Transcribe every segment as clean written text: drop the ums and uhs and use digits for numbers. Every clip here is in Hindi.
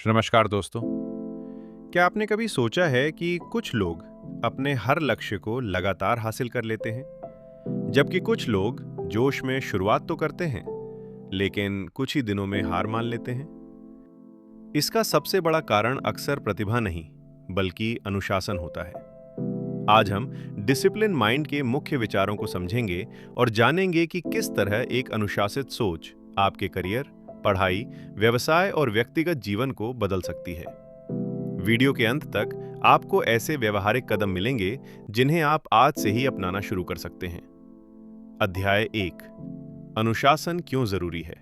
नमस्कार दोस्तों। क्या आपने कभी सोचा है कि कुछ लोग अपने हर लक्ष्य को लगातार हासिल कर लेते हैं, जबकि कुछ लोग जोश में शुरुआत तो करते हैं, लेकिन कुछ ही दिनों में हार मान लेते हैं? इसका सबसे बड़ा कारण अक्सर प्रतिभा नहीं, बल्कि अनुशासन होता है। आज हम डिसिप्लिन माइंड के मुख्य विचारों को समझेंगे और जानेंगे कि किस तरह एक अनुशासित सोच आपके करियर, पढ़ाई, व्यवसाय और व्यक्तिगत जीवन को बदल सकती है। वीडियो के अंत तक आपको ऐसे व्यवहारिक कदम मिलेंगे जिन्हें आप आज से ही अपनाना शुरू कर सकते हैं। अध्याय 1, अनुशासन क्यों जरूरी है।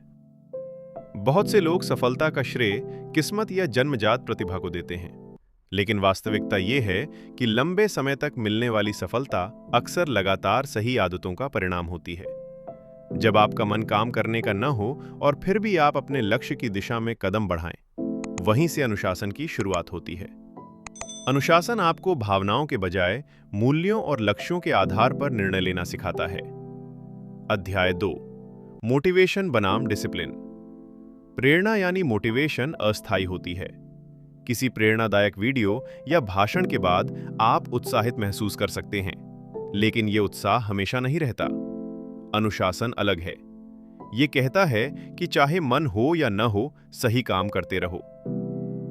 बहुत से लोग सफलता का श्रेय किस्मत या जन्मजात प्रतिभा को देते हैं, लेकिन वास्तविकता यह है कि लंबे समय तक मिलने वाली सफलता अक्सर लगातार सही आदतों का परिणाम होती है। जब आपका मन काम करने का न हो और फिर भी आप अपने लक्ष्य की दिशा में कदम बढ़ाएं, वहीं से अनुशासन की शुरुआत होती है। अनुशासन आपको भावनाओं के बजाय मूल्यों और लक्ष्यों के आधार पर निर्णय लेना सिखाता है। अध्याय 2, मोटिवेशन बनाम डिसिप्लिन। प्रेरणा यानी मोटिवेशन अस्थायी होती है। किसी प्रेरणादायक वीडियो या भाषण के बाद आप उत्साहित महसूस कर सकते हैं, लेकिन यह उत्साह हमेशा नहीं रहता। अनुशासन अलग है। यह कहता है कि चाहे मन हो या न हो, सही काम करते रहो।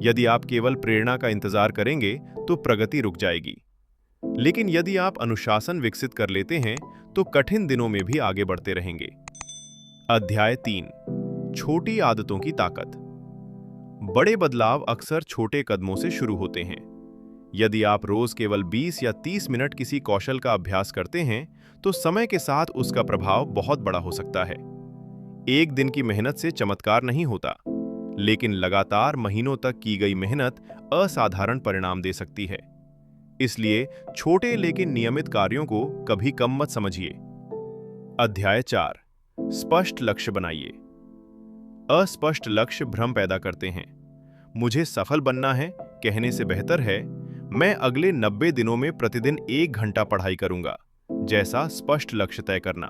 यदि आप केवल प्रेरणा का इंतजार करेंगे तो प्रगति रुक जाएगी, लेकिन यदि आप अनुशासन विकसित कर लेते हैं तो कठिन दिनों में भी आगे बढ़ते रहेंगे। अध्याय 3, छोटी आदतों की ताकत। बड़े बदलाव अक्सर छोटे कदमों से शुरू होते हैं। यदि आप रोज केवल 20 या 30 मिनट किसी कौशल का अभ्यास करते हैं, तो समय के साथ उसका प्रभाव बहुत बड़ा हो सकता है। एक दिन की मेहनत से चमत्कार नहीं होता, लेकिन लगातार महीनों तक की गई मेहनत असाधारण परिणाम दे सकती है। इसलिए छोटे लेकिन नियमित कार्यों को कभी कम मत समझिए। अध्याय 4, स्पष्ट लक्ष्य बनाइए। अस्पष्ट लक्ष्य भ्रम पैदा करते हैं। मुझे सफल बनना है कहने से बेहतर है मैं अगले 90 दिनों में प्रतिदिन 1 घंटा पढ़ाई करूंगा जैसा स्पष्ट लक्ष्य तय करना।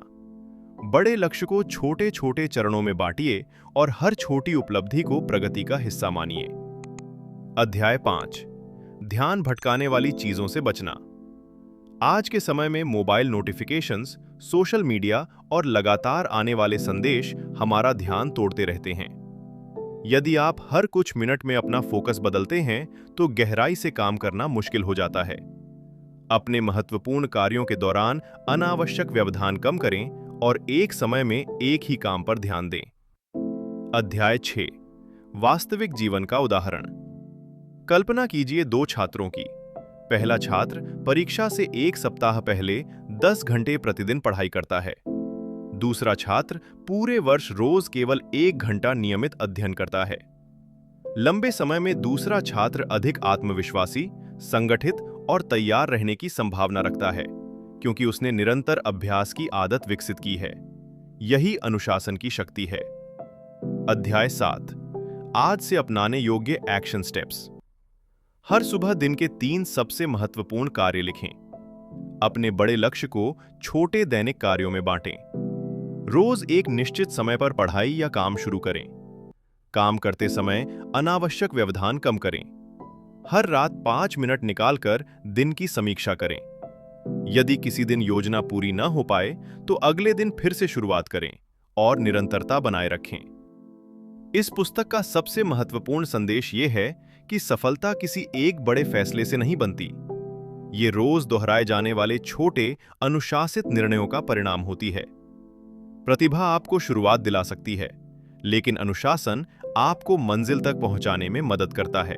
बड़े लक्ष्य को छोटे छोटे चरणों में बांटिए और हर छोटी उपलब्धि को प्रगति का हिस्सा मानिए। अध्याय 5, ध्यान भटकाने वाली चीजों से बचना। आज के समय में मोबाइल नोटिफिकेशंस, सोशल मीडिया और लगातार आने वाले संदेश हमारा ध्यान तोड़ते रहते हैं। यदि आप हर कुछ मिनट में अपना फोकस बदलते हैं तो गहराई से काम करना मुश्किल हो जाता है। अपने महत्वपूर्ण कार्यों के दौरान अनावश्यक व्यवधान कम करें और एक समय में एक ही काम पर ध्यान दें। अध्याय 6, वास्तविक जीवन का उदाहरण। कल्पना कीजिए 2 छात्रों की। पहला छात्र परीक्षा से 1 सप्ताह पहले 10 घंटे प्रतिदिन पढ़ाई करता है। दूसरा छात्र पूरे वर्ष रोज केवल 1 घंटा नियमित अध्ययन करता है। लंबे समय में दूसरा छात्र अधिक आत्मविश्वासी, संगठित और तैयार रहने की संभावना रखता है, क्योंकि उसने निरंतर अभ्यास की आदत विकसित की है। यही अनुशासन की शक्ति है। अध्याय 7, आज से अपनाने योग्य एक्शन स्टेप्स। हर सुबह दिन के 3 सबसे महत्वपूर्ण कार्य लिखें। अपने बड़े लक्ष्य को छोटे दैनिक कार्यों में बांटें। रोज एक निश्चित समय पर पढ़ाई या काम शुरू करें। काम करते समय अनावश्यक व्यवधान कम करें। हर रात 5 मिनट निकालकर दिन की समीक्षा करें। यदि किसी दिन योजना पूरी न हो पाए तो अगले दिन फिर से शुरुआत करें और निरंतरता बनाए रखें। इस पुस्तक का सबसे महत्वपूर्ण संदेश यह है कि सफलता किसी एक बड़े फैसले से नहीं बनती। ये रोज दोहराए जाने वाले छोटे अनुशासित निर्णयों का परिणाम होती है। प्रतिभा आपको शुरुआत दिला सकती है, लेकिन अनुशासन आपको मंजिल तक पहुंचाने में मदद करता है।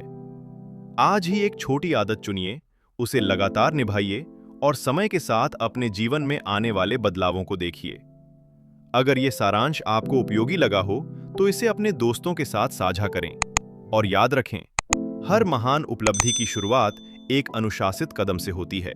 आज ही एक छोटी आदत चुनिए, उसे लगातार निभाइए और समय के साथ अपने जीवन में आने वाले बदलावों को देखिए। अगर यह सारांश आपको उपयोगी लगा हो तो इसे अपने दोस्तों के साथ साझा करें और याद रखें, हर महान उपलब्धि की शुरुआत एक अनुशासित कदम से होती है।